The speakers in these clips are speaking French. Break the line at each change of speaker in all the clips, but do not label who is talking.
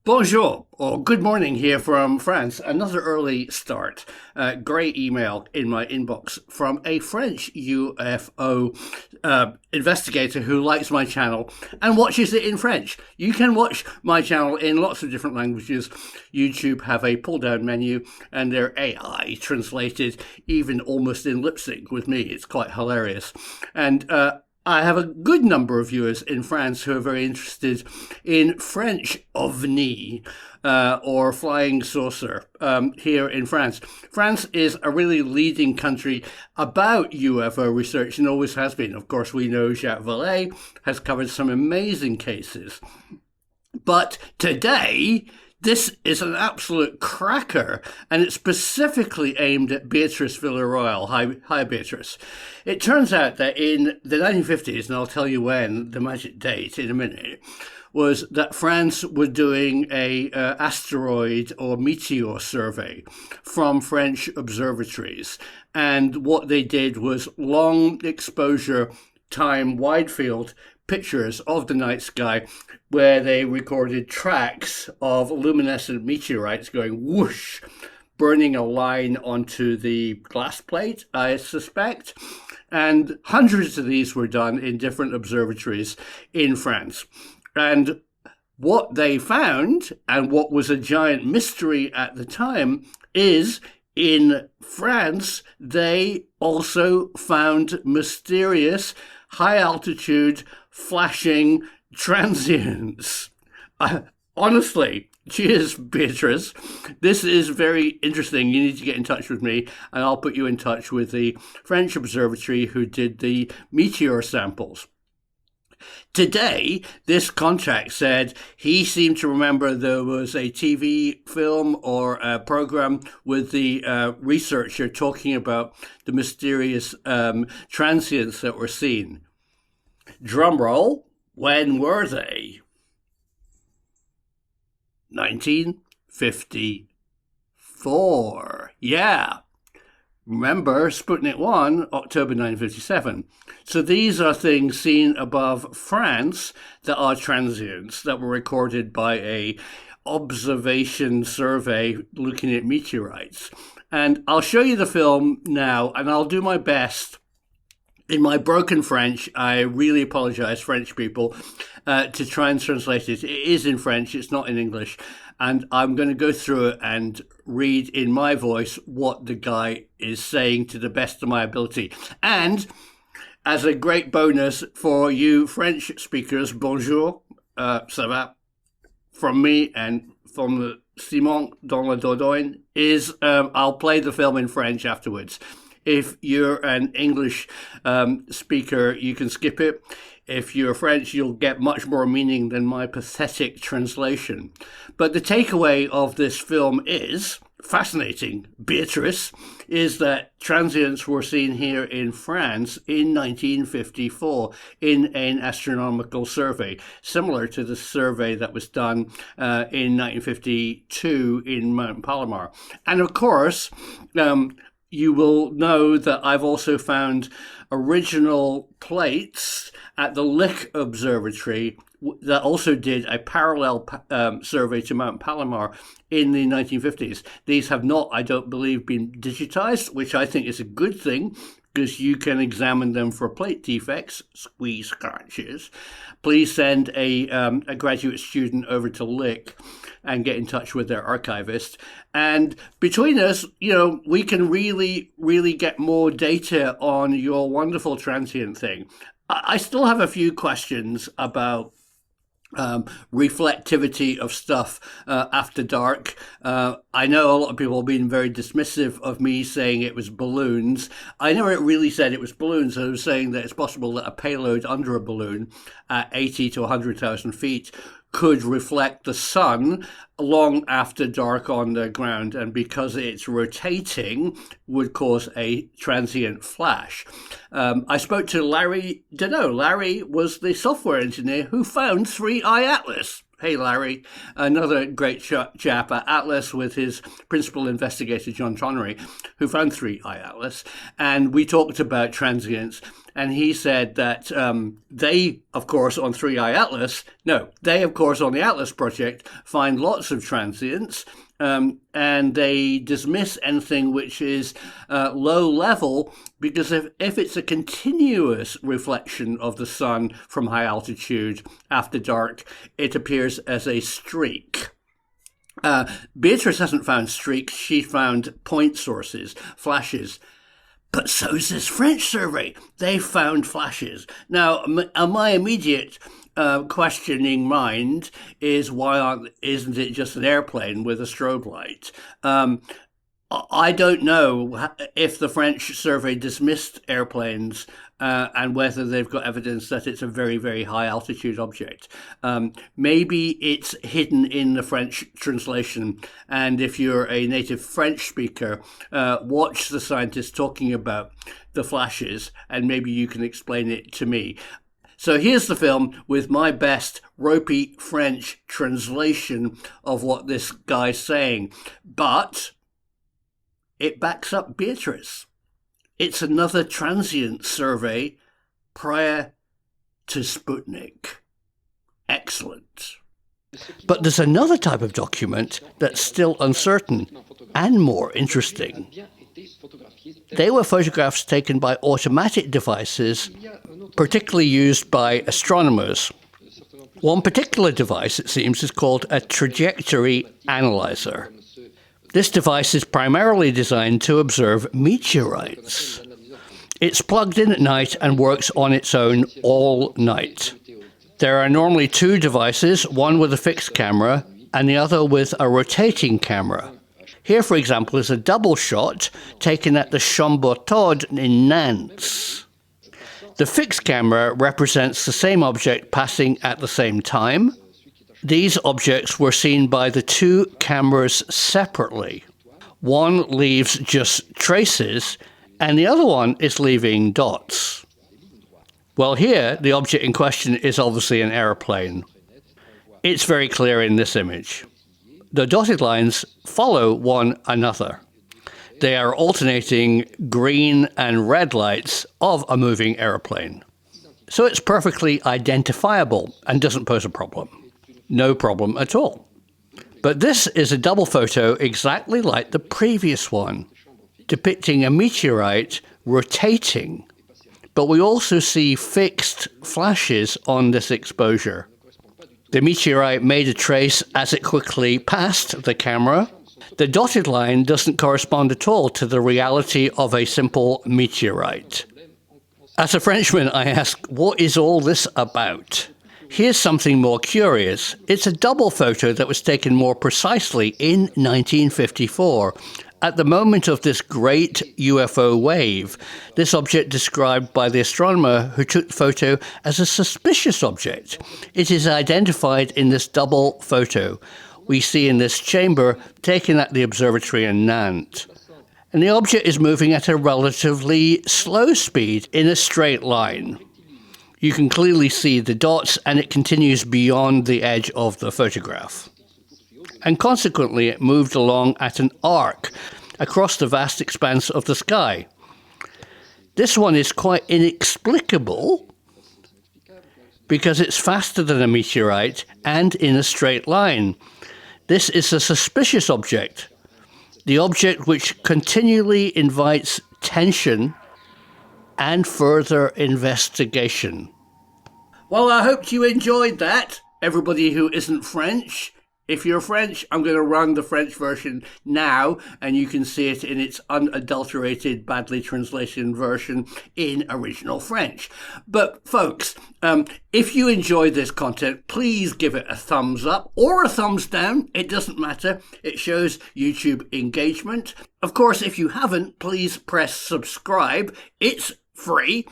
Bonjour, or good morning here from France. Another early start. Great email in my inbox from a French UFO investigator who likes my channel and watches it in French. You can watch my channel in lots of different languages. YouTube have a pull-down menu and they're AI translated, even almost in lip sync with me. It's quite hilarious. And I have a good number of viewers in France who are very interested in French ovni or flying saucer here in France. France is a really leading country about UFO research and always has been. Of course, we know Jacques Vallée has covered some amazing cases. But today, this is an absolute cracker, and it's specifically aimed at Beatrice Villarroel. Hi, Beatrice. It turns out that in the 1950s, and I'll tell you when, the magic date in a minute, was that France was doing a asteroid or meteor survey from French observatories. And what they did was long exposure time wide field pictures of the night sky where they recorded tracks of luminescent meteorites going whoosh, burning a line onto the glass plate, I suspect. And hundreds of these were done in different observatories in France. And what they found, and what was a giant mystery at the time, is in France, they also found mysterious high-altitude flashing transients. Honestly, cheers, Beatrice. This is very interesting. You need to get in touch with me, and I'll put you in touch with the French observatory who did the meteor samples. Today, this contact said he seemed to remember there was a TV film or a program with the researcher talking about the mysterious transients that were seen. Drum roll, when were they? 1954. Yeah. Remember, Sputnik 1, October 1957. So these are things seen above France that are transients that were recorded by a observation survey looking at meteorites. And I'll show you the film now, and I'll do my best. In my broken French, I really apologize, French people, to try and translate it. It is in French, it's not in English. And I'm going to go through it and read in my voice what the guy is saying to the best of my ability. And as a great bonus for you French speakers, bonjour, ça va, from me and from the Simon dans la Dordogne, is I'll play the film in French afterwards. If you're an English speaker, you can skip it. If you're French, you'll get much more meaning than my pathetic translation. But the takeaway of this film is fascinating, Beatrice, is that transients were seen here in France in 1954 in an astronomical survey, similar to the survey that was done in 1952 in Mount Palomar. And of course, you will know that I've also found original plates at the Lick Observatory that also did a parallel survey to Mount Palomar in the 1950s. These have not, I don't believe, been digitized, which I think is a good thing, because you can examine them for plate defects, squeeze scratches. Please send a graduate student over to Lick and get in touch with their archivist. And between us, we can really, really get more data on your wonderful transient thing. I still have a few questions about reflectivity of stuff after dark. I know a lot of people have been very dismissive of me saying it was balloons. I never really said it was balloons. I was saying that it's possible that a payload under a balloon at 80 to 100,000 feet could reflect the sun long after dark on the ground, and because it's rotating would cause a transient flash. I spoke to Larry Deneau. Larry was the software engineer who found 3I Atlas. Hey, Larry, another great chap at Atlas with his principal investigator, John Tonnery, who found 3I Atlas. And we talked about transients. and he said that they, of course, on 3i Atlas, no, they, of course, on the Atlas project, find lots of transients, and they dismiss anything which is low level, because if it's a continuous reflection of the sun from high altitude after dark, it appears as a streak. Beatrice hasn't found streaks, she found point sources, flashes. But so's this French survey. They found flashes. Now, my immediate questioning mind is, isn't it just an airplane with a strobe light? I don't know if the French survey dismissed airplanes and whether they've got evidence that it's a very, very high altitude object. Maybe it's hidden in the French translation. And if you're a native French speaker, watch the scientists talking about the flashes, and maybe you can explain it to me. So here's the film with my best ropey French translation of what this guy's saying. But it backs up Beatrice. It's another transient survey prior to Sputnik. Excellent. But there's another type of document that's still uncertain and more interesting. They were photographs taken by automatic devices, particularly used by astronomers. One particular device, it seems, is called a trajectory analyzer. This device is primarily designed to observe meteorites. It's plugged in at night and works on its own all night. There are normally two devices, one with a fixed camera and the other with a rotating camera. Here, for example, is a double shot taken at the Chambourtaude in Nantes. The fixed camera represents the same object passing at the same time. These objects were seen by the two cameras separately. One leaves just traces, and the other one is leaving dots. Well, here, the object in question is obviously an airplane. It's very clear in this image. The dotted lines follow one another. They are alternating green and red lights of a moving airplane. So it's perfectly identifiable and doesn't pose a problem. No problem at all. But this is a double photo exactly like the previous one, depicting a meteorite rotating. But we also see fixed flashes on this exposure. The meteorite made a trace as it quickly passed the camera. The dotted line doesn't correspond at all to the reality of a simple meteorite. As a Frenchman, I ask, what is all this about? Here's something more curious. It's a double photo that was taken more precisely in 1954. At the moment of this great UFO wave, this object described by the astronomer who took the photo as a suspicious object. It is identified in this double photo we see in this chamber taken at the observatory in Nantes. And the object is moving at a relatively slow speed in a straight line. You can clearly see the dots, and it continues beyond the edge of the photograph. And consequently, it moved along at an arc across the vast expanse of the sky. This one is quite inexplicable because it's faster than a meteorite and in a straight line. This is a suspicious object, the object which continually invites tension and further investigation. Well, I hope you enjoyed that, everybody who isn't French. If you're French, I'm going to run the French version now, and you can see it in its unadulterated, badly translated version in original French. But folks, if you enjoyed this content, please give it a thumbs up or a thumbs down. It doesn't matter. It shows YouTube engagement. Of course, if you haven't, please press subscribe. It's free.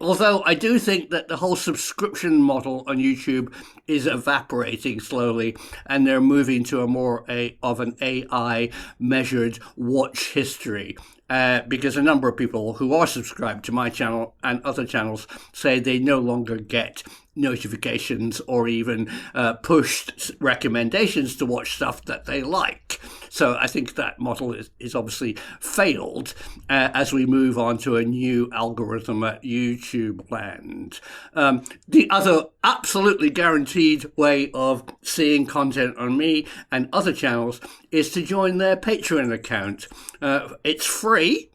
Although I do think that the whole subscription model on YouTube is evaporating slowly, and they're moving to a more of an AI measured watch history. Because a number of people who are subscribed to my channel and other channels say they no longer get notifications or even pushed recommendations to watch stuff that they like. So I think that model is obviously failed as we move on to a new algorithm at YouTube land. The other absolutely guaranteed way of seeing content on me and other channels is to join their Patreon account. It's free.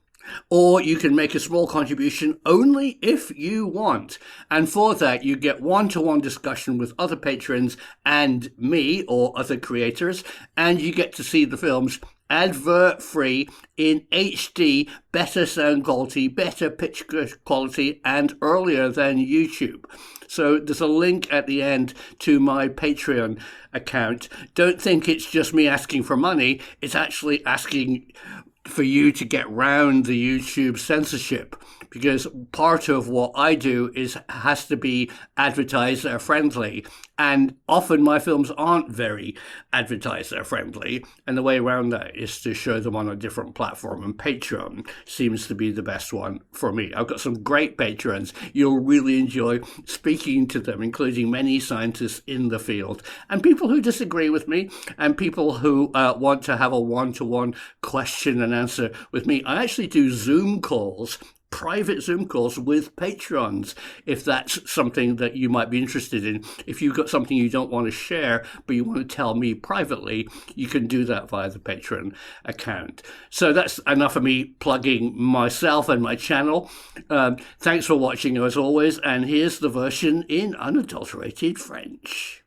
Or you can make a small contribution only if you want. And for that, you get one-to-one discussion with other patrons and me or other creators. And you get to see the films advert-free in HD, better sound quality, better pitch quality, and earlier than YouTube. So there's a link at the end to my Patreon account. Don't think it's just me asking for money. It's actually asking for you to get round the YouTube censorship, because part of what I do has to be advertiser friendly, and often my films aren't very advertiser friendly, and the way around that is to show them on a different platform, and Patreon seems to be the best one for me. I've got some great patrons. You'll really enjoy speaking to them, including many scientists in the field and people who disagree with me, and people who want to have a one-to-one question and answer with me. I actually do Zoom calls, private Zoom calls with patrons, if that's something that you might be interested in. If you've got something you don't want to share, but you want to tell me privately, you can do that via the Patreon account. So that's enough of me plugging myself and my channel. Thanks for watching as always, and here's the version in unadulterated French.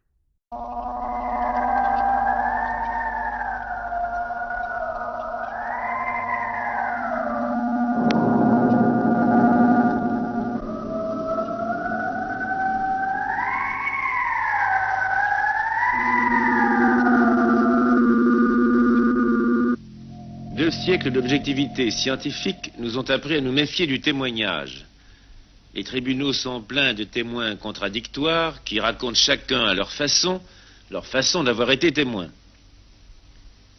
Deux siècles d'objectivité scientifique nous ont appris à nous méfier du témoignage. Les tribunaux sont pleins de témoins contradictoires qui racontent chacun à leur façon d'avoir été témoins.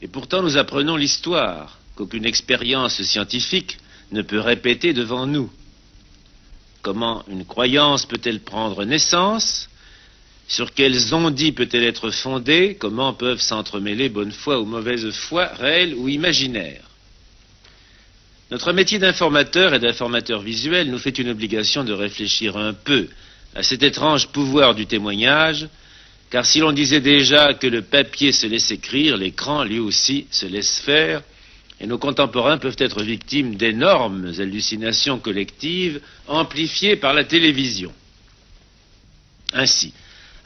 Et pourtant nous apprenons l'histoire qu'aucune expérience scientifique ne peut répéter devant nous. Comment une croyance peut-elle prendre naissance ? Sur quels on-dit peut-elle être fondée? Comment peuvent s'entremêler bonne foi ou mauvaise foi, réelle ou imaginaire? Notre métier d'informateur et d'informateur visuel nous fait une obligation de réfléchir un peu à cet étrange pouvoir du témoignage, car si l'on disait déjà que le papier se laisse écrire, l'écran lui aussi se laisse faire, et nos contemporains peuvent être victimes d'énormes hallucinations collectives amplifiées par la télévision. Ainsi,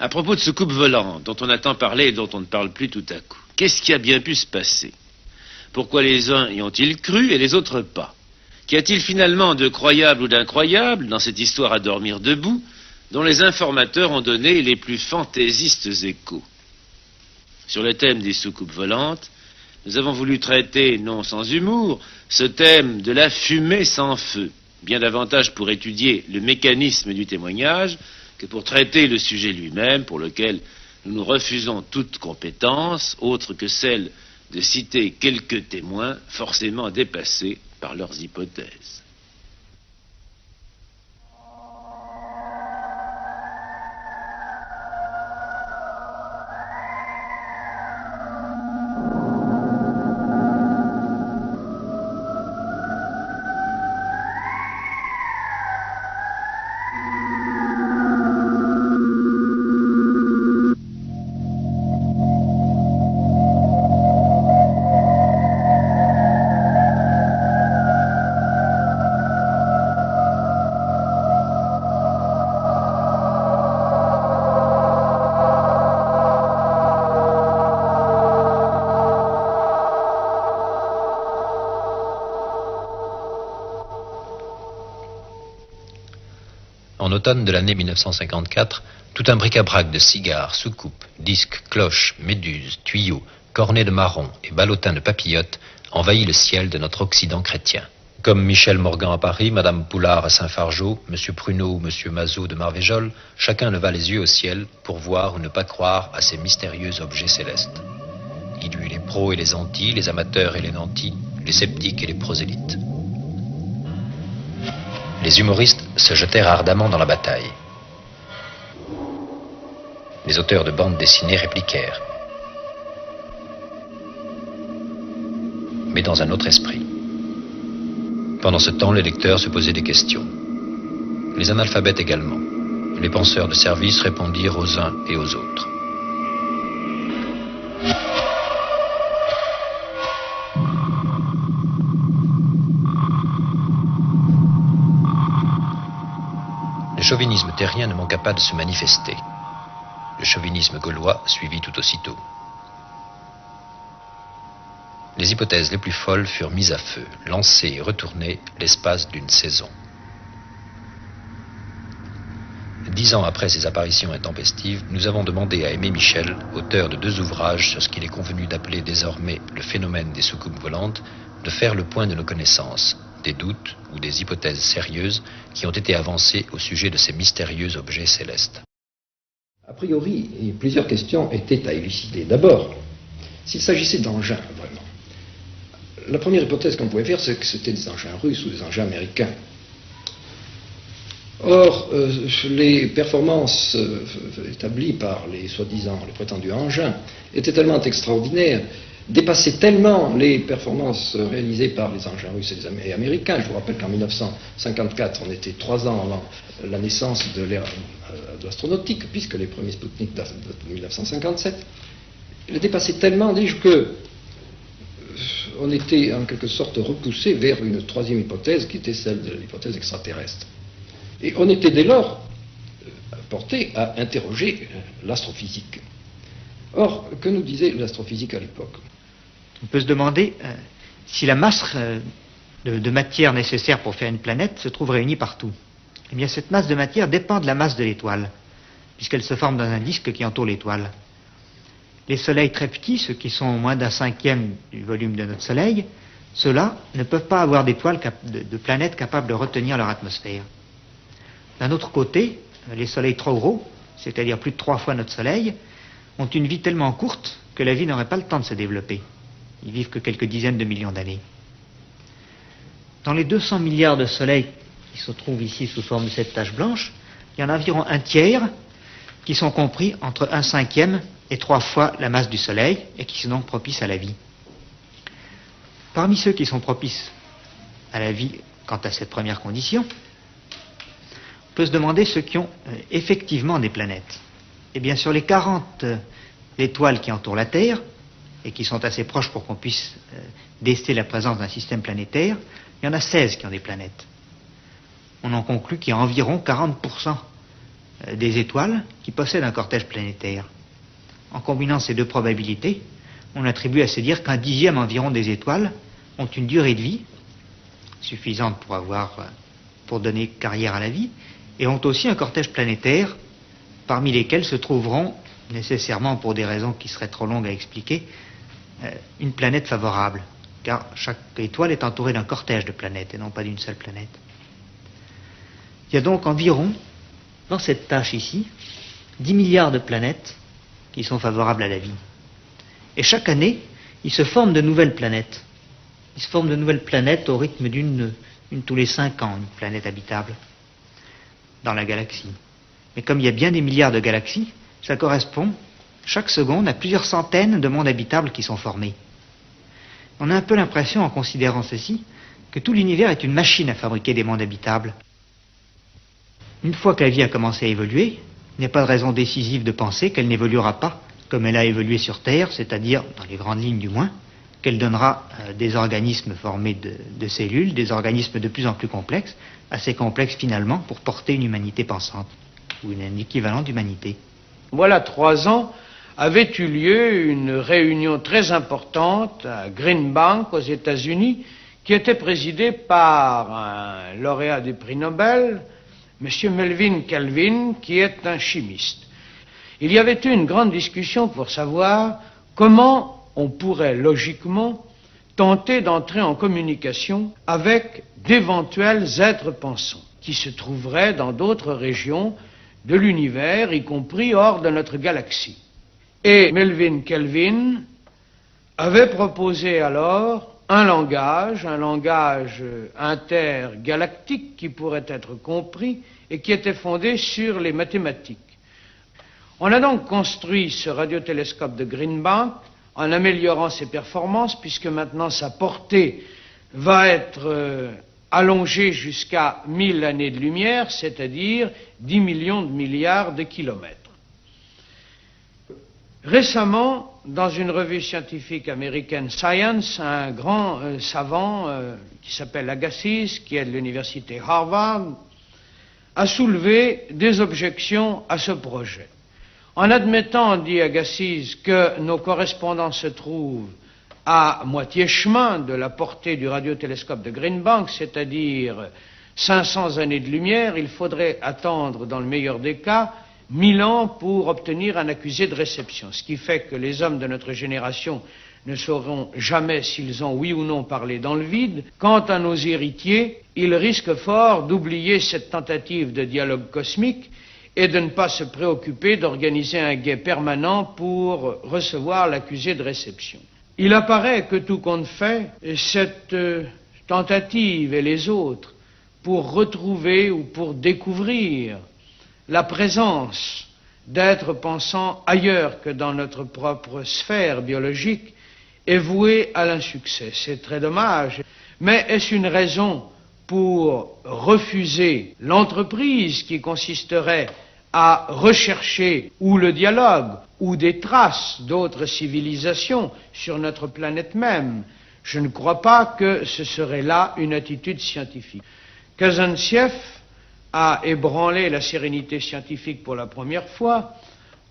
à propos de soucoupes volantes, dont on a tant parlé et dont on ne parle plus tout à coup, qu'est-ce qui a bien pu se passer? Pourquoi les uns y ont-ils cru et les autres pas? Qu'y a-t-il finalement de croyable ou d'incroyable dans cette histoire à dormir debout, dont les informateurs ont donné les plus fantaisistes échos? Sur le thème des soucoupes volantes, nous avons voulu traiter, non sans humour, ce thème de la fumée sans feu, bien davantage pour étudier le mécanisme du témoignage que pour traiter le sujet lui-même, pour lequel nous nous refusons toute compétence, autre que celle de citer quelques témoins forcément dépassés par leurs hypothèses.
En automne de l'année 1954, tout un bric-à-brac de cigares, soucoupes, disques, cloches, méduses, tuyaux, cornets de marrons et ballotins de papillotes envahit le ciel de notre Occident chrétien. Comme Michel Morgan à Paris, Madame Poulard à Saint-Fargeau, Monsieur Pruneau ou Monsieur Mazot de Marvéjol, chacun leva les yeux au ciel pour voir ou ne pas croire à ces mystérieux objets célestes. Il y eut les pros et les antis, les amateurs et les nantis, les sceptiques et les prosélytes. Les humoristes se jetèrent ardemment dans la bataille. Les auteurs de bandes dessinées répliquèrent. mais dans un autre esprit. Pendant ce temps, les lecteurs se posaient des questions. Les analphabètes également. Les penseurs de service répondirent aux uns et aux autres. Le chauvinisme terrien ne manqua pas de se manifester. Le chauvinisme gaulois suivit tout aussitôt. Les hypothèses les plus folles furent mises à feu, lancées et retournées l'espace d'une saison. 10 ans après ces apparitions intempestives, nous avons demandé à Aimé Michel, auteur de 2 ouvrages sur ce qu'il est convenu d'appeler désormais le phénomène des soucoupes volantes, de faire le point de nos connaissances, des doutes ou des hypothèses sérieuses qui ont été avancées au sujet de ces mystérieux objets célestes.
A priori, plusieurs questions étaient à élucider. D'abord, s'il s'agissait d'engins, vraiment. La première hypothèse qu'on pouvait faire, c'est que c'était des engins russes ou des engins américains. Or, les performances établies par les soi-disant, les prétendus engins, étaient tellement extraordinaires, dépassaient tellement les performances réalisées par les engins russes et américains. Je vous rappelle qu'en 1954, on était 3 ans avant la naissance de l'ère de l'astronautique, puisque les premiers Sputnik datent de 1957. Ils dépassaient tellement, dis-je, que on était en quelque sorte repoussé vers une troisième hypothèse, qui était celle de l'hypothèse extraterrestre. Et on était dès lors porté à interroger l'astrophysique. Or, que nous disait l'astrophysique à l'époque?
On peut se demander si la masse de matière nécessaire pour faire une planète se trouve réunie partout. Eh bien, cette masse de matière dépend de la masse de l'étoile, puisqu'elle se forme dans un disque qui entoure l'étoile. Les soleils très petits, ceux qui sont moins d'1/5 du volume de notre Soleil, ceux-là ne peuvent pas avoir d'étoiles, de planètes capables de retenir leur atmosphère. D'un autre côté, les soleils trop gros, c'est-à-dire plus de 3 fois notre Soleil, ont une vie tellement courte que la vie n'aurait pas le temps de se développer. Ils vivent que quelques dizaines de millions d'années. Dans les 200 milliards de soleils qui se trouvent ici sous forme de cette tache blanche, il y en a environ 1/3 qui sont compris entre 1/5 et 3 fois la masse du Soleil et qui sont donc propices à la vie. Parmi ceux qui sont propices à la vie quant à cette première condition, on peut se demander ceux qui ont effectivement des planètes. Et bien sur les 40 étoiles qui entourent la Terre, et qui sont assez proches pour qu'on puisse déceler la présence d'un système planétaire, il y en a 16 qui ont des planètes. On en conclut qu'il y a environ 40% des étoiles qui possèdent un cortège planétaire. En combinant ces 2 probabilités, on attribue à se dire qu'un 10e environ des étoiles ont une durée de vie suffisante pour donner carrière à la vie, et ont aussi un cortège planétaire, parmi lesquels se trouveront, nécessairement pour des raisons qui seraient trop longues à expliquer, une planète favorable, car chaque étoile est entourée d'un cortège de planètes et non pas d'une seule planète. Il y a donc environ, dans cette tâche ici, 10 milliards de planètes qui sont favorables à la vie. Et chaque année, il se forme de nouvelles planètes. Il se forme de nouvelles planètes au rythme d'une tous les 5 ans, une planète habitable dans la galaxie. Mais comme il y a bien des milliards de galaxies, ça correspond, chaque seconde, à plusieurs centaines de mondes habitables qui sont formés. On a un peu l'impression, en considérant ceci, que tout l'univers est une machine à fabriquer des mondes habitables. Une fois que la vie a commencé à évoluer, il n'y a pas de raison décisive de penser qu'elle n'évoluera pas comme elle a évolué sur Terre, c'est-à-dire, dans les grandes lignes du moins, qu'elle donnera des organismes formés de cellules, des organismes de plus en plus complexes, assez complexes finalement pour porter une humanité pensante, ou un équivalent d'humanité.
Voilà 3 ans, avait eu lieu une réunion très importante à Green Bank aux États-Unis, qui était présidée par un lauréat du prix Nobel, M. Melvin Calvin, qui est un chimiste. Il y avait eu une grande discussion pour savoir comment on pourrait logiquement tenter d'entrer en communication avec d'éventuels êtres pensants qui se trouveraient dans d'autres régions de l'univers, y compris hors de notre galaxie. Et Melvin Calvin avait proposé alors un langage intergalactique qui pourrait être compris et qui était fondé sur les mathématiques. On a donc construit ce radiotélescope de Green Bank en améliorant ses performances, puisque maintenant sa portée va être allongée jusqu'à 1000 années de lumière, c'est-à-dire 10 millions de milliards de kilomètres. Récemment, dans une revue scientifique américaine Science, un grand savant qui s'appelle Agassiz, qui est de l'université Harvard, a soulevé des objections à ce projet. En admettant, dit Agassiz, que nos correspondants se trouvent à moitié chemin de la portée du radiotélescope de Green Bank, c'est-à-dire 500 années de lumière, il faudrait attendre, dans le meilleur des cas, 1000 ans pour obtenir un accusé de réception, ce qui fait que les hommes de notre génération ne sauront jamais s'ils ont oui ou non parlé dans le vide. Quant à nos héritiers, ils risquent fort d'oublier cette tentative de dialogue cosmique et de ne pas se préoccuper d'organiser un guet permanent pour recevoir l'accusé de réception. Il apparaît que tout compte fait, cette tentative et les autres pour retrouver ou pour découvrir la présence d'êtres pensant ailleurs que dans notre propre sphère biologique est vouée à l'insuccès. C'est très dommage, mais est-ce une raison pour refuser l'entreprise qui consisterait à rechercher ou le dialogue ou des traces d'autres civilisations sur notre planète même? Je ne crois pas que ce serait là une attitude scientifique. Kazantsev a ébranlé la sérénité scientifique pour la première fois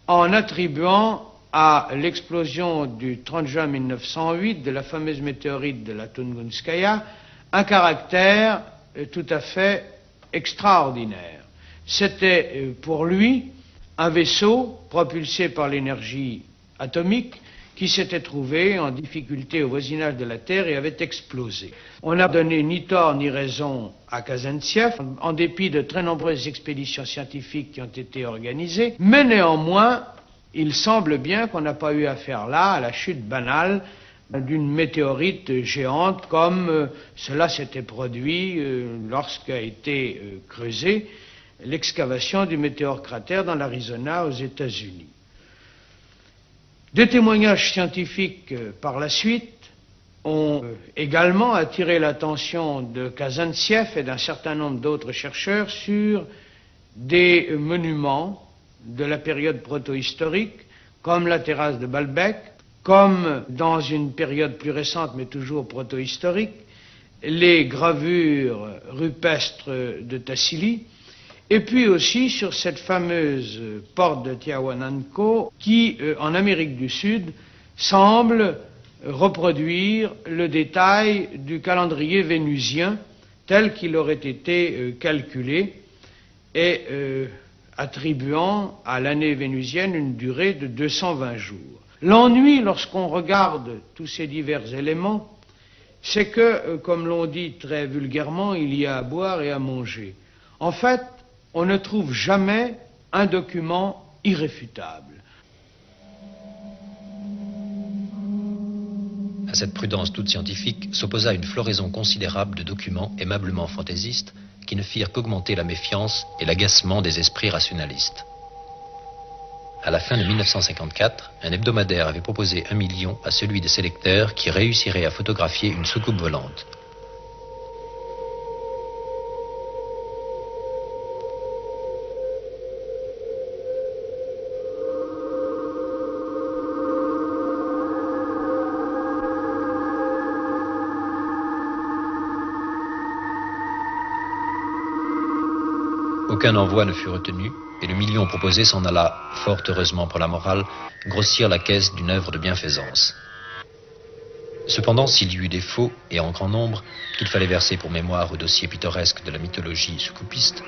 en attribuant à l'explosion du 30 juin 1908 de la fameuse météorite de la Tungunskaya un caractère tout à fait extraordinaire. C'était pour lui un vaisseau propulsé par l'énergie atomique qui s'était trouvé en difficulté au voisinage de la Terre et avait explosé. On n'a donné ni tort ni raison à Kazantsev, en dépit de très nombreuses expéditions scientifiques qui ont été organisées, mais néanmoins, il semble bien qu'on n'a pas eu affaire là à la chute banale d'une météorite géante comme cela s'était produit lorsqu'a été creusée l'excavation du météore-cratère dans l'Arizona aux États-Unis. Des témoignages scientifiques par la suite ont également attiré l'attention de Kazantsev et d'un certain nombre d'autres chercheurs sur des monuments de la période protohistorique, comme la terrasse de Baalbek, comme dans une période plus récente mais toujours protohistorique, les gravures rupestres de Tassili, et puis aussi sur cette fameuse porte de Tiahuanaco qui, en Amérique du Sud, semble reproduire le détail du calendrier vénusien tel qu'il aurait été calculé et attribuant à l'année vénusienne une durée de 220 jours. L'ennui, lorsqu'on regarde tous ces divers éléments, c'est que, comme l'on dit très vulgairement, il y a à boire et à manger. En fait, on ne trouve jamais un document irréfutable.
À cette prudence toute scientifique s'opposa une floraison considérable de documents aimablement fantaisistes qui ne firent qu'augmenter la méfiance et l'agacement des esprits rationalistes. À la fin de 1954, un hebdomadaire avait proposé 1 million à celui des sélecteurs qui réussirait à photographier une soucoupe volante. Aucun envoi ne fut retenu, et le million proposé s'en alla, fort heureusement pour la morale, grossir la caisse d'une œuvre de bienfaisance. Cependant, s'il y eut des faux, et en grand nombre, qu'il fallait verser pour mémoire au dossier pittoresque de la mythologie soucoupiste,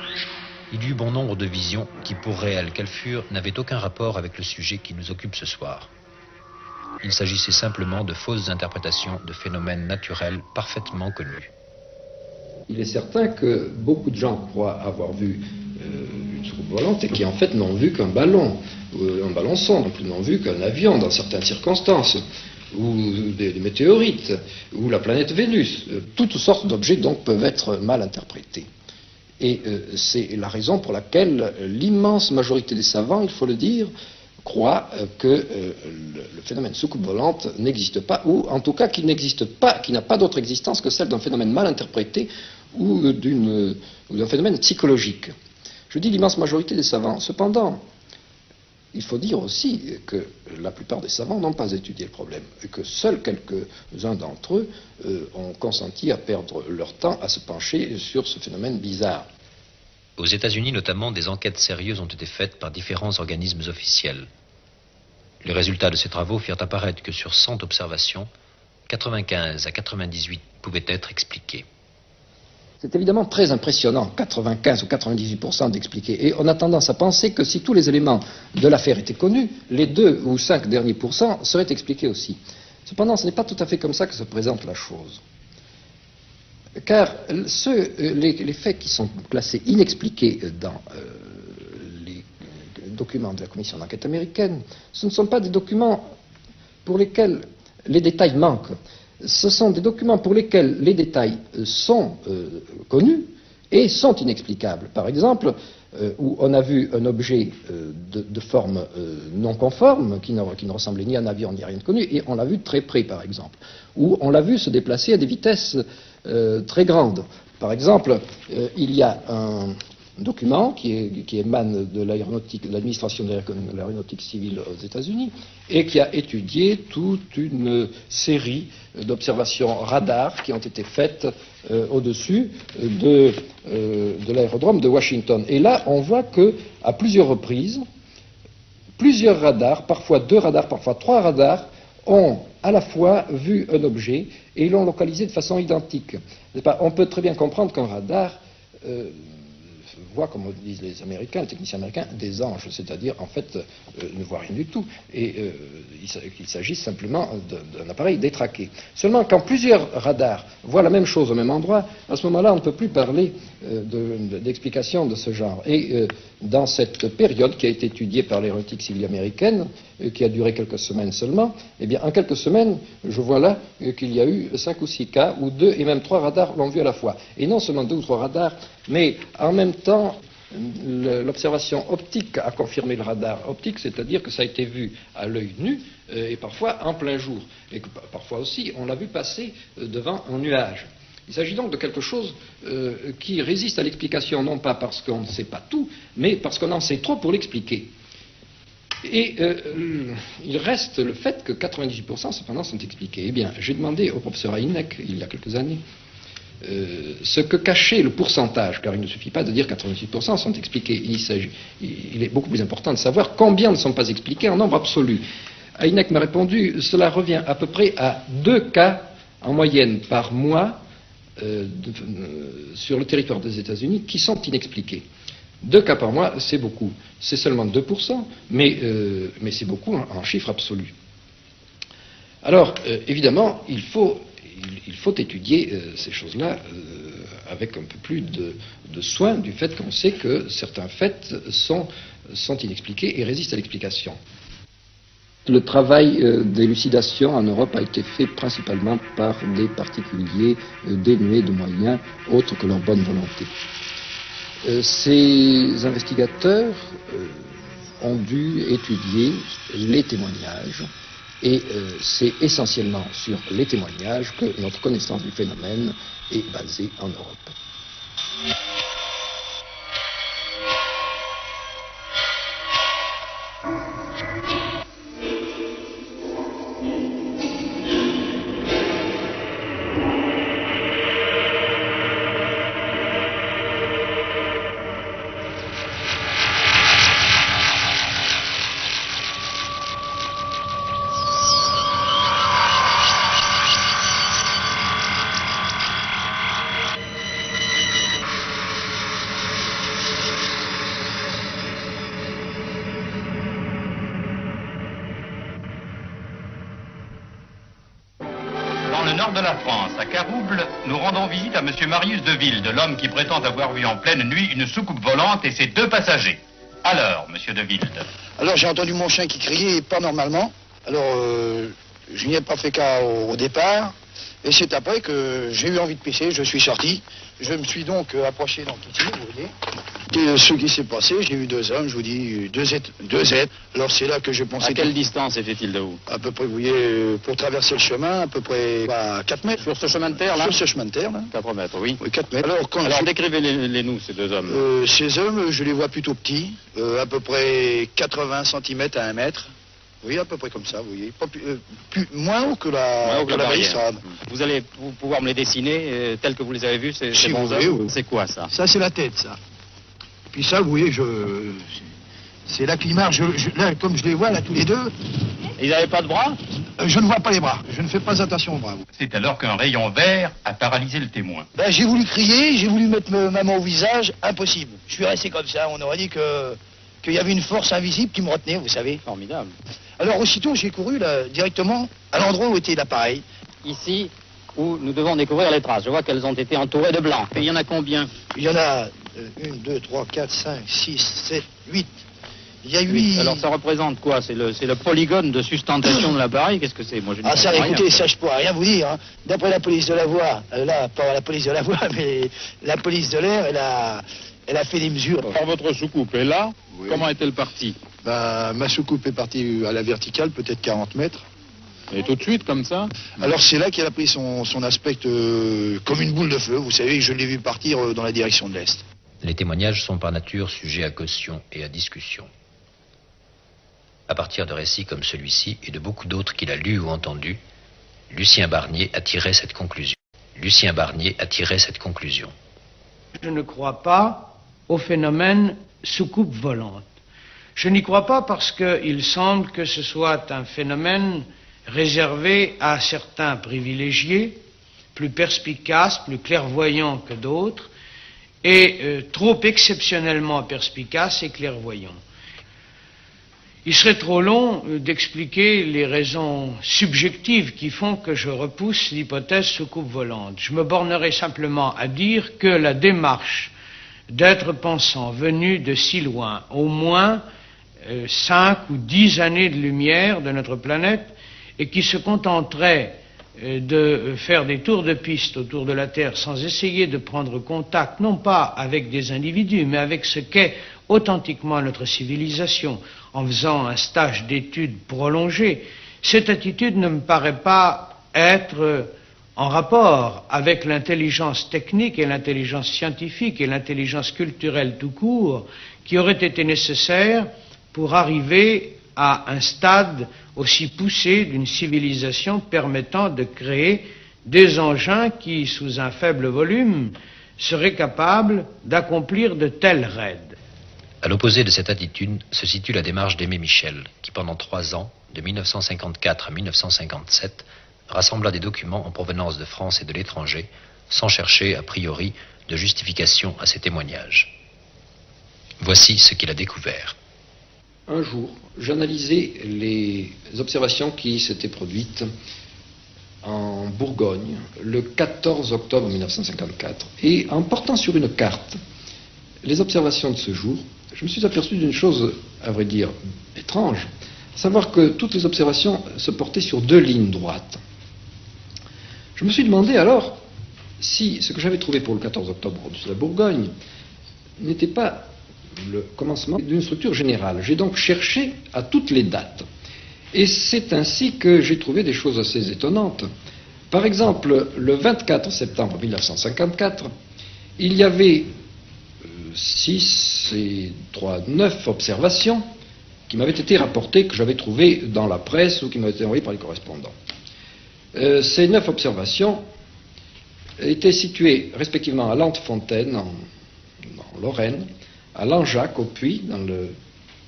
il y eut bon nombre de visions qui, pour réelles qu'elles furent, n'avaient aucun rapport avec le sujet qui nous occupe ce soir. Il s'agissait simplement de fausses interprétations de phénomènes naturels parfaitement connus.
Il est certain que beaucoup de gens croient avoir vu une soucoupe volante et qui en fait n'ont vu qu'un ballon sonde, n'ont vu qu'un avion dans certaines circonstances, ou des météorites, ou la planète Vénus. Toutes sortes d'objets donc peuvent être mal interprétés. Et c'est la raison pour laquelle l'immense majorité des savants, il faut le dire, croit que le phénomène soucoupe volante n'existe pas, ou en tout cas qu'il n'existe pas, qu'il n'a pas d'autre existence que celle d'un phénomène mal interprété ou d'un phénomène psychologique. Je dis l'immense majorité des savants. Cependant, il faut dire aussi que la plupart des savants n'ont pas étudié le problème, et que seuls quelques-uns d'entre eux ont consenti à perdre leur temps à se pencher sur ce phénomène bizarre.
Aux États-Unis notamment, des enquêtes sérieuses ont été faites par différents organismes officiels. Les résultats de ces travaux firent apparaître que sur 100 observations, 95 à 98 pouvaient être expliquées.
C'est évidemment très impressionnant, 95 ou 98% d'expliqués. Et on a tendance à penser que si tous les éléments de l'affaire étaient connus, les 2 ou 5 derniers pourcents seraient expliqués aussi. Cependant, ce n'est pas tout à fait comme ça que se présente la chose. Car les faits qui sont classés inexpliqués dans les documents de la commission d'enquête américaine, ce ne sont pas des documents pour lesquels les détails manquent. Ce sont des documents pour lesquels les détails sont connus et sont inexplicables. Par exemple, où on a vu un objet de forme non conforme, qui ne ressemblait ni à un avion ni à rien de connu, et on l'a vu de très près, par exemple. Ou on l'a vu se déplacer à des vitesses très grandes. Par exemple, il y a un document qui émane de l'aéronautique, de l'administration de l'aéronautique civile aux États-Unis, et qui a étudié toute une série d'observations radars qui ont été faites au-dessus de l'aérodrome de Washington. Et là, on voit que à plusieurs reprises, plusieurs radars, parfois 2 radars, parfois 3 radars, ont à la fois vu un objet et l'ont localisé de façon identique. On peut très bien comprendre qu'un radar voit, comme disent les Américains, les techniciens américains, des anges, c'est-à-dire, en fait, ne voit rien du tout. Et qu'il s'agisse simplement d'un appareil détraqué. Seulement, quand plusieurs radars voient la même chose au même endroit, à ce moment-là, on ne peut plus parler d'explication de ce genre. Et dans cette période qui a été étudiée par l'aéronautique civile américaine, qui a duré quelques semaines seulement, eh bien, en quelques semaines, je vois là qu'il y a eu 5 ou 6 cas où 2 et même 3 radars l'ont vu à la fois. Et non seulement 2 ou 3 radars, mais en même temps, l'observation optique a confirmé le radar optique, c'est-à-dire que ça a été vu à l'œil nu et parfois en plein jour. Et que parfois aussi, on l'a vu passer devant un nuage. Il s'agit donc de quelque chose qui résiste à l'explication, non pas parce qu'on ne sait pas tout, mais parce qu'on en sait trop pour l'expliquer. Et il reste le fait que 98% cependant sont expliqués. Eh bien, j'ai demandé au professeur Hynek, il y a quelques années, ce que cachait le pourcentage, car il ne suffit pas de dire 98% sont expliqués. Il est beaucoup plus important de savoir combien ne sont pas expliqués en nombre absolu. Hynek m'a répondu, cela revient à peu près à 2 cas en moyenne par mois sur le territoire des États-Unis qui sont inexpliqués. 2 cas par mois, c'est beaucoup. C'est seulement 2%, mais c'est beaucoup en chiffre absolu. Alors, évidemment, il faut étudier ces choses-là avec un peu plus de soin du fait qu'on sait que certains faits sont inexpliqués et résistent à l'explication. Le travail d'élucidation en Europe a été fait principalement par des particuliers dénués de moyens autres que leur bonne volonté. Ces investigateurs ont dû étudier les témoignages et c'est essentiellement sur les témoignages que notre connaissance du phénomène est basée en Europe.
De la France, à Carouble, nous rendons visite à M. Marius Deville, de l'homme qui prétend avoir vu en pleine nuit une soucoupe volante et ses 2 passagers. Alors, M. Deville.
Alors, j'ai entendu mon chien qui criait pas normalement. Alors, je n'y ai pas fait cas au départ. Et c'est après que j'ai eu envie de pisser, je suis sorti. Je me suis donc approché dans le kitchen, vous voyez. Et ce qui s'est passé, j'ai vu deux hommes, je vous dis, deux êtres. Alors c'est là que je pensais...
À quelle distance était-il de vous?
À peu près, vous voyez, pour traverser le chemin, à peu près à 4 mètres.
Sur ce chemin de terre, là?
Sur ce chemin de terre, là.
4 mètres, oui.
Oui, 4 mètres.
Alors décrivez-les-nous, ces deux hommes.
Ces hommes, je les vois plutôt petits, à peu près 80 cm à 1 mètre. Oui, à peu près comme ça, vous voyez. Pas moins haut que la balustrade.
Vous allez pouvoir me les dessiner tels que vous les avez vus, ces
Si
bons
vous voulez,
hommes?
oui.
C'est quoi, ça?
Ça, c'est la tête, ça. Puis ça, vous voyez, c'est là qu'ils marchent. Là, comme je les vois, là, tous les deux...
Ils n'avaient pas de bras?
Je ne vois pas les bras. Je ne fais pas attention aux bras.
C'est alors qu'un rayon vert a paralysé le témoin.
Ben, j'ai voulu crier, j'ai voulu mettre ma main au visage. Impossible. Je suis resté comme ça. On aurait dit qu'il y avait une force invisible qui me retenait, vous savez.
Formidable.
Alors, aussitôt, j'ai couru là, directement à l'endroit où était l'appareil.
Ici, où nous devons découvrir les traces. Je vois qu'elles ont été entourées de blanc. Et il y en a combien?
Il y en a 1, 2, 3, 4, 5, 6, 7, 8. Il y a 8...
Alors ça représente quoi? C'est le polygone de sustentation de l'appareil? Qu'est-ce que c'est? Moi, je ne
Ah ça,
comprends
écoutez,
rien.
ça je pourrais rien vous dire. Hein. D'après la police de la voie, là, pas la police de la voie, mais la police de l'air, elle a fait des mesures.
Alors votre soucoupe est là.
Oui.
Comment est-elle partie?
Ben, ma soucoupe est partie à la verticale, peut-être 40 mètres.
Et tout de suite, comme ça?
Alors c'est là qu'elle a pris son aspect comme une boule de feu. Vous savez, je l'ai vu partir dans la direction de l'Est.
Les témoignages sont par nature sujets à caution et à discussion. À partir de récits comme celui-ci et de beaucoup d'autres qu'il a lus ou entendus, Lucien Barnier a tiré cette conclusion. Lucien Barnier a tiré cette conclusion.
Je ne crois pas au phénomène soucoupe volante. Je n'y crois pas parce qu'il semble que ce soit un phénomène réservé à certains privilégiés, plus perspicaces, plus clairvoyants que d'autres, et trop exceptionnellement perspicaces et clairvoyants. Il serait trop long d'expliquer les raisons subjectives qui font que je repousse l'hypothèse soucoupe volante. Je me bornerai simplement à dire que la démarche d'êtres pensants venus de si loin, au moins 5 ou 10 années de lumière de notre planète, et qui se contenteraient de faire des tours de piste autour de la Terre sans essayer de prendre contact, non pas avec des individus, mais avec ce qu'est authentiquement notre civilisation, en faisant un stage d'études prolongé, cette attitude ne me paraît pas être en rapport avec l'intelligence technique et l'intelligence scientifique et l'intelligence culturelle tout court qui aurait été nécessaire pour arriver à un stade aussi poussé d'une civilisation permettant de créer des engins qui, sous un faible volume, seraient capables d'accomplir de tels raids.
À l'opposé de cette attitude se situe la démarche d'Aimé Michel, qui pendant 3 ans, de 1954 à 1957, rassembla des documents en provenance de France et de l'étranger, sans chercher, a priori, de justification à ces témoignages. Voici ce qu'il a découvert.
Un jour, j'analysais les observations qui s'étaient produites en Bourgogne le 14 octobre 1954. Et en portant sur une carte les observations de ce jour, je me suis aperçu d'une chose, à vrai dire, étrange, à savoir que toutes les observations se portaient sur 2 lignes droites. Je me suis demandé alors si ce que j'avais trouvé pour le 14 octobre au-dessus de la Bourgogne n'était pas le commencement d'une structure générale. J'ai donc cherché à toutes les dates. Et c'est ainsi que j'ai trouvé des choses assez étonnantes. Par exemple, le 24 septembre 1954, il y avait 6 et 3, 9 observations qui m'avaient été rapportées, que j'avais trouvées dans la presse ou qui m'avaient été envoyées par les correspondants. Ces 9 observations étaient situées respectivement à Lantefontaine, en Lorraine, à Langeac, au Puy, dans le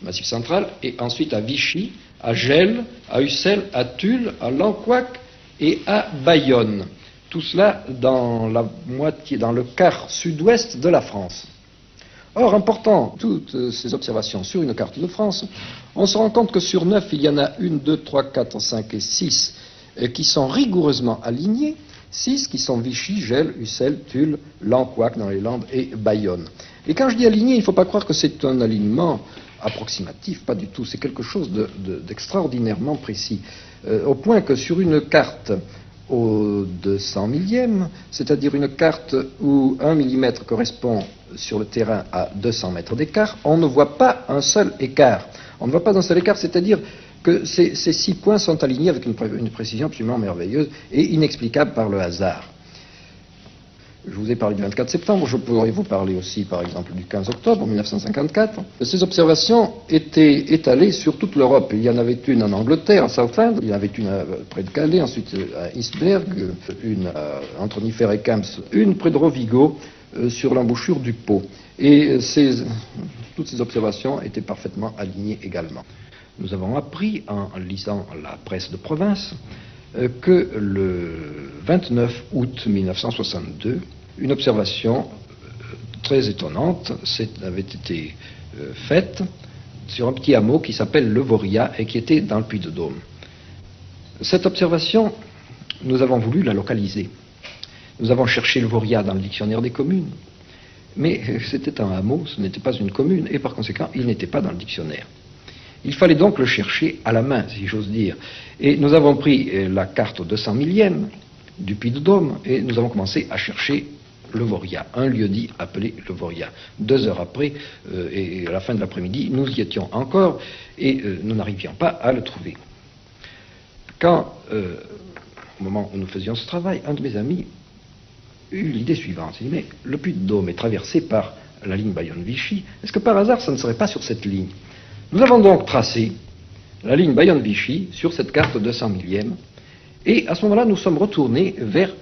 Massif central, et ensuite à Vichy, à Gelles, à Ussel, à Tulle, à Lanquac et à Bayonne. Tout cela dans le quart sud-ouest de la France. Or, en portant toutes ces observations sur une carte de France, on se rend compte que sur 9, il y en a 1, 2, 3, 4, 5 et 6 qui sont rigoureusement alignés, 6 qui sont Vichy, Gelles, Ussel, Tulle, Lanquac dans les Landes et Bayonne. Et quand je dis aligné, il ne faut pas croire que c'est un alignement approximatif, pas du tout, c'est quelque chose d'extraordinairement précis. Au point que sur une carte au 200 millième, c'est-à-dire une carte où 1 millimètre correspond sur le terrain à 200 mètres d'écart, on ne voit pas un seul écart. On ne voit pas un seul écart, c'est-à-dire que ces 6 points sont alignés avec une précision absolument merveilleuse et inexplicable par le hasard. Je vous ai parlé du 24 septembre, je pourrais vous parler aussi, par exemple, du 15 octobre 1954. Ces observations étaient étalées sur toute l'Europe. Il y en avait une en Angleterre, à Southend, il y en avait une près de Calais, ensuite à Eastberg, une entre Niffer et Camps, une près de Rovigo, sur l'embouchure du Pô. Et toutes ces observations étaient parfaitement alignées également. Nous avons appris, en lisant la presse de province, que le 29 août 1962, une observation très étonnante avait été faite sur un petit hameau qui s'appelle Le Voria et qui était dans le Puy-de-Dôme. Cette observation, nous avons voulu la localiser. Nous avons cherché Le Voria dans le dictionnaire des communes, mais c'était un hameau, ce n'était pas une commune, et par conséquent, il n'était pas dans le dictionnaire. Il fallait donc le chercher à la main, si j'ose dire. Et nous avons pris la carte au 200 millième du Puy-de-Dôme et nous avons commencé à chercher Le Voria, un lieu-dit appelé Le Voria. 2 heures après, et à la fin de l'après-midi, nous y étions encore et nous n'arrivions pas à le trouver. Quand, au moment où nous faisions ce travail, un de mes amis eut l'idée suivante. Il dit, mais le Puy-de-Dôme est traversé par la ligne Bayonne-Vichy. Est-ce que par hasard, ça ne serait pas sur cette ligne? Nous avons donc tracé la ligne Bayonne-Vichy sur cette carte 200 millième et à ce moment-là, nous sommes retournés vers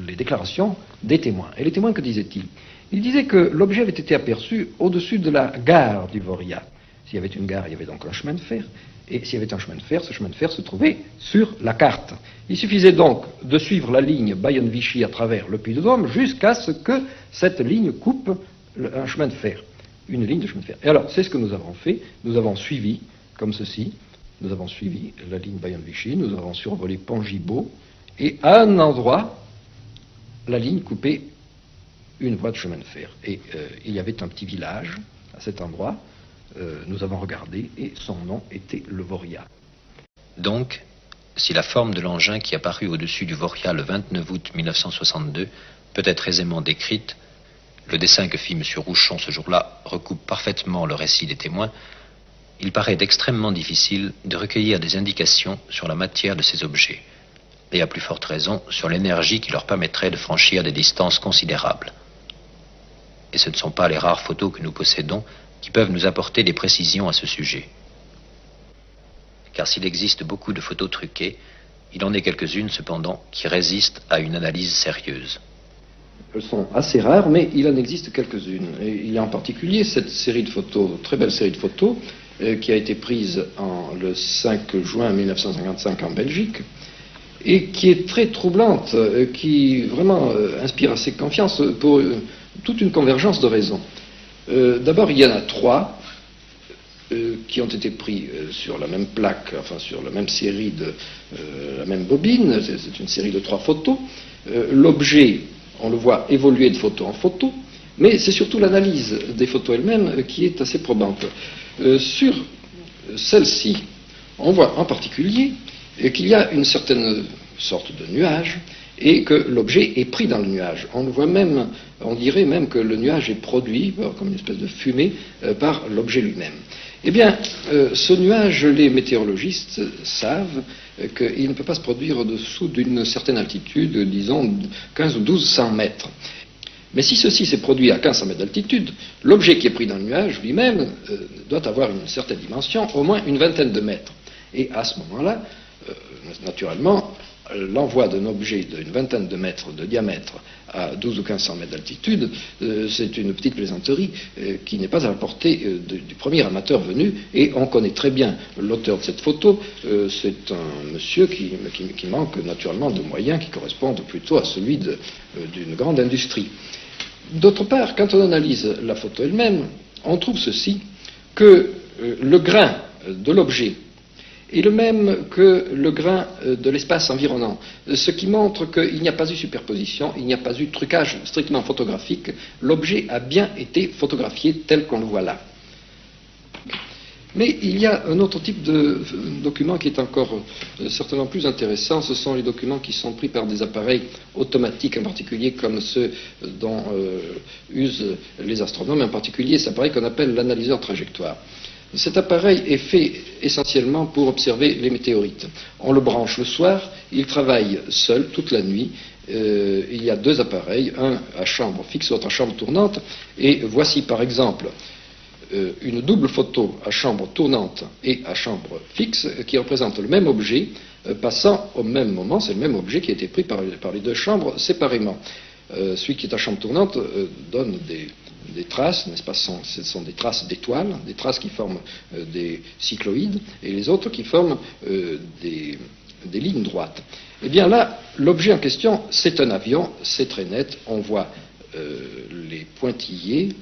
les déclarations des témoins. Et les témoins, que disaient-ils? Ils disaient que l'objet avait été aperçu au-dessus de la gare du Voria. S'il y avait une gare, il y avait donc un chemin de fer. Et s'il y avait un chemin de fer, ce chemin de fer se trouvait sur la carte. Il suffisait donc de suivre la ligne Bayonne-Vichy à travers le Puy-de-Dôme jusqu'à ce que cette ligne coupe un chemin de fer. Une ligne de chemin de fer. Et alors, c'est ce que nous avons fait. Nous avons suivi, comme ceci, nous avons suivi la ligne Bayonne-Vichy, nous avons survolé Pont-Gibaud, et à un endroit, la ligne coupait une voie de chemin de fer. Et il y avait un petit village à cet endroit, nous avons regardé, et son nom était le Voria.
Donc, si la forme de l'engin qui apparut au-dessus du Voria le 29 août 1962 peut être aisément décrite, le dessin que fit M. Rouchon ce jour-là recoupe parfaitement le récit des témoins. Il paraît extrêmement difficile de recueillir des indications sur la matière de ces objets, et à plus forte raison sur l'énergie qui leur permettrait de franchir des distances considérables. Et ce ne sont pas les rares photos que nous possédons qui peuvent nous apporter des précisions à ce sujet. Car s'il existe beaucoup de photos truquées, il en est quelques-unes cependant qui résistent à une analyse sérieuse.
Elles sont assez rares, mais il en existe quelques-unes. Et il y a en particulier cette série de photos, très belle série de photos, qui a été prise le 5 juin 1955 en Belgique, et qui est très troublante, qui vraiment inspire assez confiance pour toute une convergence de raisons. D'abord, il y en a 3 qui ont été pris sur la même plaque, enfin sur la même série de la même bobine. C'est une série de 3 photos. L'objet, on le voit évoluer de photo en photo, mais c'est surtout l'analyse des photos elles-mêmes qui est assez probante. Sur celle-ci, on voit en particulier qu'il y a une certaine sorte de nuage et que l'objet est pris dans le nuage. On le voit même, on dirait même que le nuage est produit comme une espèce de fumée par l'objet lui-même. Eh bien, ce nuage, les météorologistes savent qu'il ne peut pas se produire au-dessous d'une certaine altitude, disons 15 ou 1200 mètres. Mais si ceci s'est produit à 1500 mètres d'altitude, l'objet qui est pris dans le nuage lui-même doit avoir une certaine dimension, au moins une vingtaine de mètres. Et à ce moment-là, naturellement, l'envoi d'un objet d'une vingtaine de mètres de diamètre à 12 ou 1500 mètres d'altitude, c'est une petite plaisanterie qui n'est pas à la portée du premier amateur venu, et on connaît très bien l'auteur de cette photo. C'est un monsieur qui manque naturellement de moyens qui correspondent plutôt à celui d'une grande industrie. D'autre part, quand on analyse la photo elle-même, on trouve ceci, que le grain de l'objet est le même que le grain de l'espace environnant, ce qui montre qu'il n'y a pas eu superposition, il n'y a pas eu trucage strictement photographique, l'objet a bien été photographié tel qu'on le voit là. Mais il y a un autre type de document qui est encore certainement plus intéressant. Ce sont les documents qui sont pris par des appareils automatiques, en particulier comme ceux dont usent les astronomes, en particulier cet appareil qu'on appelle l'analyseur trajectoire. Cet appareil est fait essentiellement pour observer les météorites. On le branche le soir, il travaille seul toute la nuit. Il y a deux appareils, un à chambre fixe, l'autre à chambre tournante, et voici par exemple une double photo à chambre tournante et à chambre fixe qui représente le même objet passant au même moment. C'est le même objet qui a été pris par les deux chambres séparément. Celui qui est à chambre tournante donne des traces, n'est-ce pas, ce sont des traces d'étoiles, des traces qui forment des cycloïdes, et les autres qui forment des lignes droites. Eh bien là, l'objet en question, c'est un avion, c'est très net, on voit les pointillés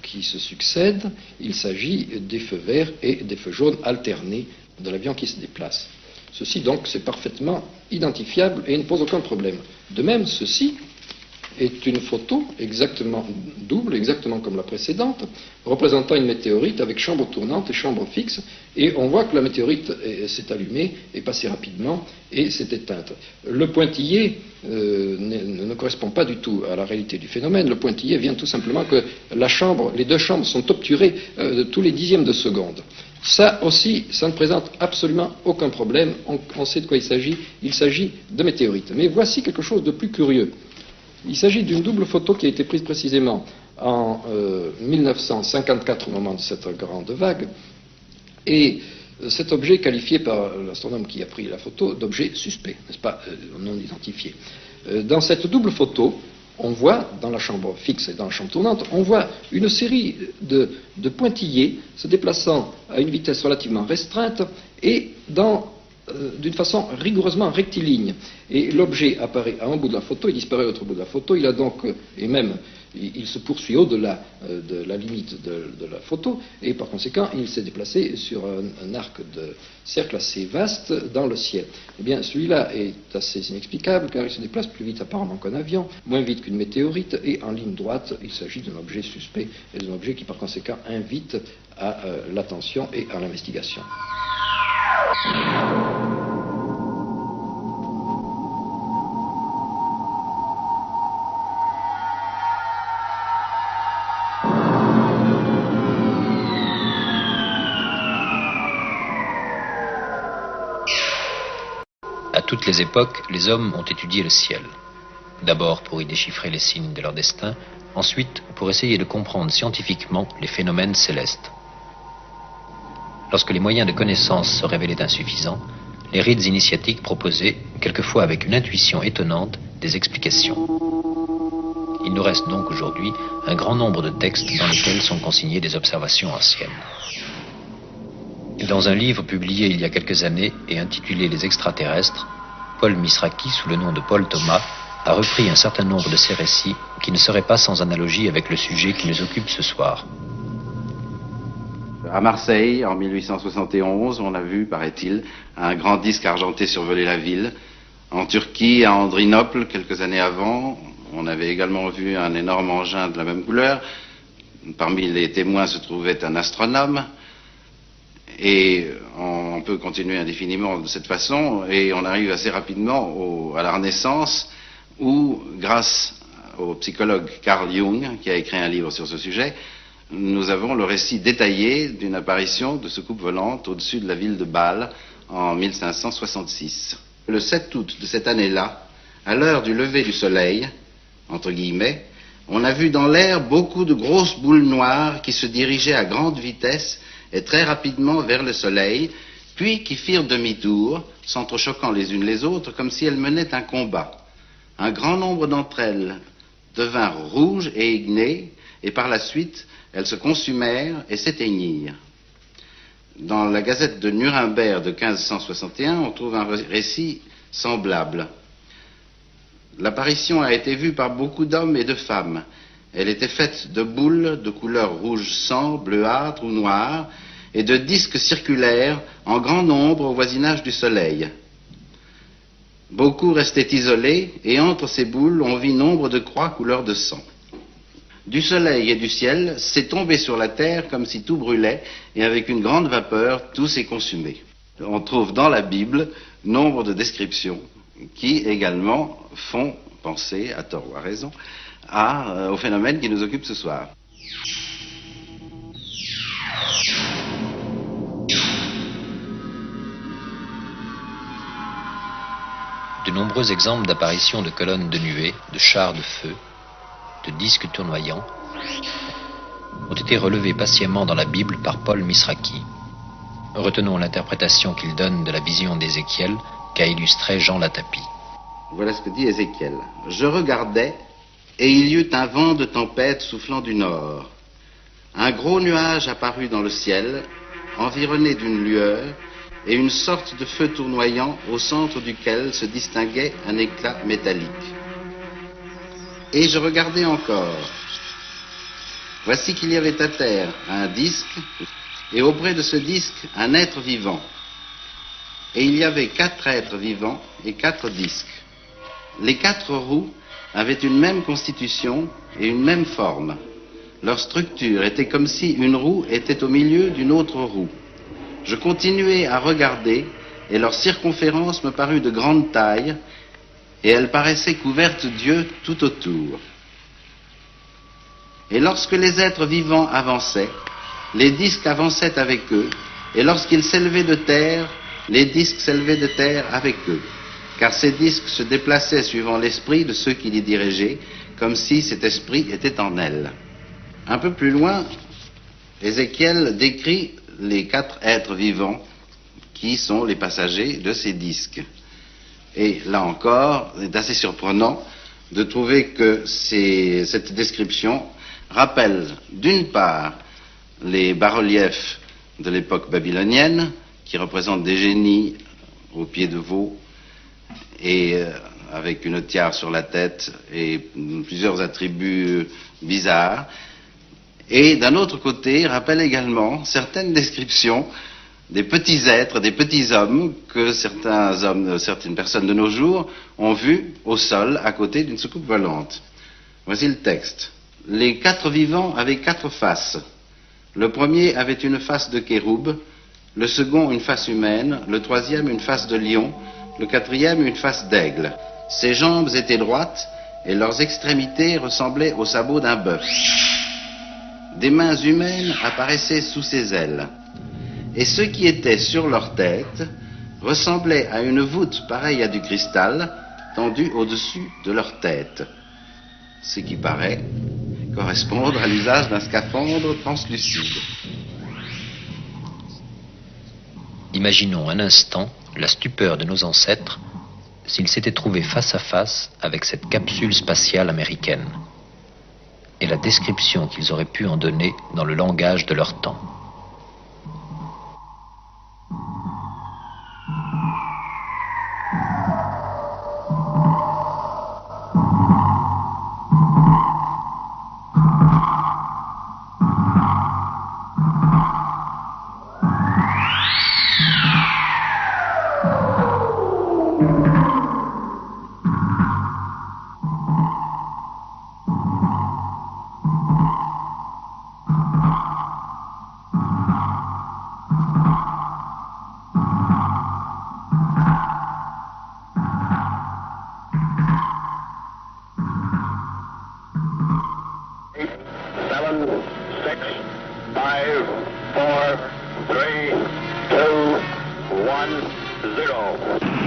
qui se succèdent, il s'agit des feux verts et des feux jaunes alternés de l'avion qui se déplace. Ceci donc, c'est parfaitement identifiable et ne pose aucun problème. De même, ceci est une photo exactement double, exactement comme la précédente, représentant une météorite avec chambre tournante et chambre fixe, et on voit que la météorite s'est allumée, est passée rapidement et s'est éteinte. Le pointillé ne correspond pas du tout à la réalité du phénomène. Le pointillé vient tout simplement que les deux chambres sont obturées tous les dixièmes de seconde. Ça aussi, ça ne présente absolument aucun problème. On sait de quoi il s'agit. Il s'agit de météorites. Mais voici quelque chose de plus curieux. Il s'agit d'une double photo qui a été prise précisément en 1954 au moment de cette grande vague. Et cet objet est qualifié par l'astronome qui a pris la photo d'objet suspect, n'est-ce pas, non identifié. Dans cette double photo, on voit, dans la chambre fixe et dans la chambre tournante, on voit une série de pointillés se déplaçant à une vitesse relativement restreinte et d'une façon rigoureusement rectiligne. Et l'objet apparaît à un bout de la photo, il disparaît à l'autre bout de la photo, il a donc, et même, il se poursuit au-delà de la limite de la photo, et par conséquent, il s'est déplacé sur un arc de cercle assez vaste dans le ciel. Eh bien, celui-là est assez inexplicable, car il se déplace plus vite apparemment qu'un avion, moins vite qu'une météorite, et en ligne droite, il s'agit d'un objet suspect, et d'un objet qui par conséquent invite à l'attention et à l'investigation.
À toutes les époques, les hommes ont étudié le ciel. D'abord pour y déchiffrer les signes de leur destin, ensuite pour essayer de comprendre scientifiquement les phénomènes célestes. Lorsque les moyens de connaissance se révélaient insuffisants, les rites initiatiques proposaient, quelquefois avec une intuition étonnante, des explications. Il nous reste donc aujourd'hui un grand nombre de textes dans lesquels sont consignées des observations anciennes. Dans un livre publié il y a quelques années et intitulé Les extraterrestres, Paul Misraki, sous le nom de Paul Thomas, a repris un certain nombre de ces récits qui ne seraient pas sans analogie avec le sujet qui nous occupe ce soir.
À Marseille, en 1871, on a vu, paraît-il, un grand disque argenté survoler la ville. En Turquie, à Andrinople, quelques années avant, on avait également vu un énorme engin de la même couleur. Parmi les témoins se trouvait un astronome. Et on peut continuer indéfiniment de cette façon, et on arrive assez rapidement à la Renaissance, où, grâce au psychologue Carl Jung, qui a écrit un livre sur ce sujet, nous avons le récit détaillé d'une apparition de soucoupe volante au-dessus de la ville de Bâle en 1566. Le 7 août de cette année-là, à l'heure du lever du soleil, entre guillemets, on a vu dans l'air beaucoup de grosses boules noires qui se dirigeaient à grande vitesse et très rapidement vers le soleil, puis qui firent demi-tour, s'entrechoquant les unes les autres, comme si elles menaient un combat. Un grand nombre d'entre elles devinrent rouges et ignées, et par la suite, elles se consumèrent et s'éteignirent. Dans la Gazette de Nuremberg de 1561, on trouve un récit semblable. L'apparition a été vue par beaucoup d'hommes et de femmes. Elle était faite de boules de couleur rouge sang, bleuâtre ou noire, et de disques circulaires en grand nombre au voisinage du soleil. Beaucoup restaient isolés, et entre ces boules, on vit nombre de croix couleur de sang. du soleil et du ciel, c'est tombé sur la terre comme si tout brûlait, et avec une grande vapeur, tout s'est consumé. On trouve dans la Bible nombre de descriptions qui également font penser, à tort ou à raison, au phénomène qui nous occupe ce soir.
De nombreux exemples d'apparitions de colonnes de nuées, de chars de feu, de disques tournoyants ont été relevés patiemment dans la Bible par Paul Misraki. Retenons l'interprétation qu'il donne de la vision d'Ézéchiel qu'a illustré Jean Latapie.
Voilà ce que dit Ézéchiel. « Je regardais, et il y eut un vent de tempête soufflant du nord. Un gros nuage apparut dans le ciel, environné d'une lueur, et une sorte de feu tournoyant au centre duquel se distinguait un éclat métallique. Et je regardais encore. Voici qu'il y avait à terre un disque, et auprès de ce disque un être vivant. Et il y avait 4 êtres vivants et 4 disques. Les 4 roues avaient une même constitution et une même forme. Leur structure était comme si une roue était au milieu d'une autre roue. Je continuai à regarder, et leur circonférence me parut de grande taille, et elle paraissait couverte d'yeux tout autour. Et lorsque les êtres vivants avançaient, les disques avançaient avec eux, et lorsqu'ils s'élevaient de terre, les disques s'élevaient de terre avec eux, car ces disques se déplaçaient suivant l'esprit de ceux qui les dirigeaient, comme si cet esprit était en elles. Un peu plus loin, Ézéchiel décrit les 4 êtres vivants qui sont les passagers de ces disques. Et là encore, c'est assez surprenant de trouver que cette description rappelle d'une part les bas-reliefs de l'époque babylonienne qui représentent des génies aux pieds de veau et avec une tiare sur la tête et plusieurs attributs bizarres. Et d'un autre côté, rappelle également certaines descriptions des petits êtres, des petits hommes que certaines personnes de nos jours ont vus au sol à côté d'une soucoupe volante. Voici le texte. Les 4 vivants avaient 4 faces. Le premier avait une face de kéroub, le second une face humaine, le troisième une face de lion, le quatrième une face d'aigle. Ses jambes étaient droites et leurs extrémités ressemblaient aux sabots d'un bœuf. Des mains humaines apparaissaient sous ses ailes, et ceux qui étaient sur leur tête ressemblaient à une voûte pareille à du cristal tendue au-dessus de leur tête, ce qui paraît correspondre à l'usage d'un scaphandre translucide.
Imaginons un instant la stupeur de nos ancêtres s'ils s'étaient trouvés face à face avec cette capsule spatiale américaine, et la description qu'ils auraient pu en donner dans le langage de leur temps.
Five, four, three, two, one, zero.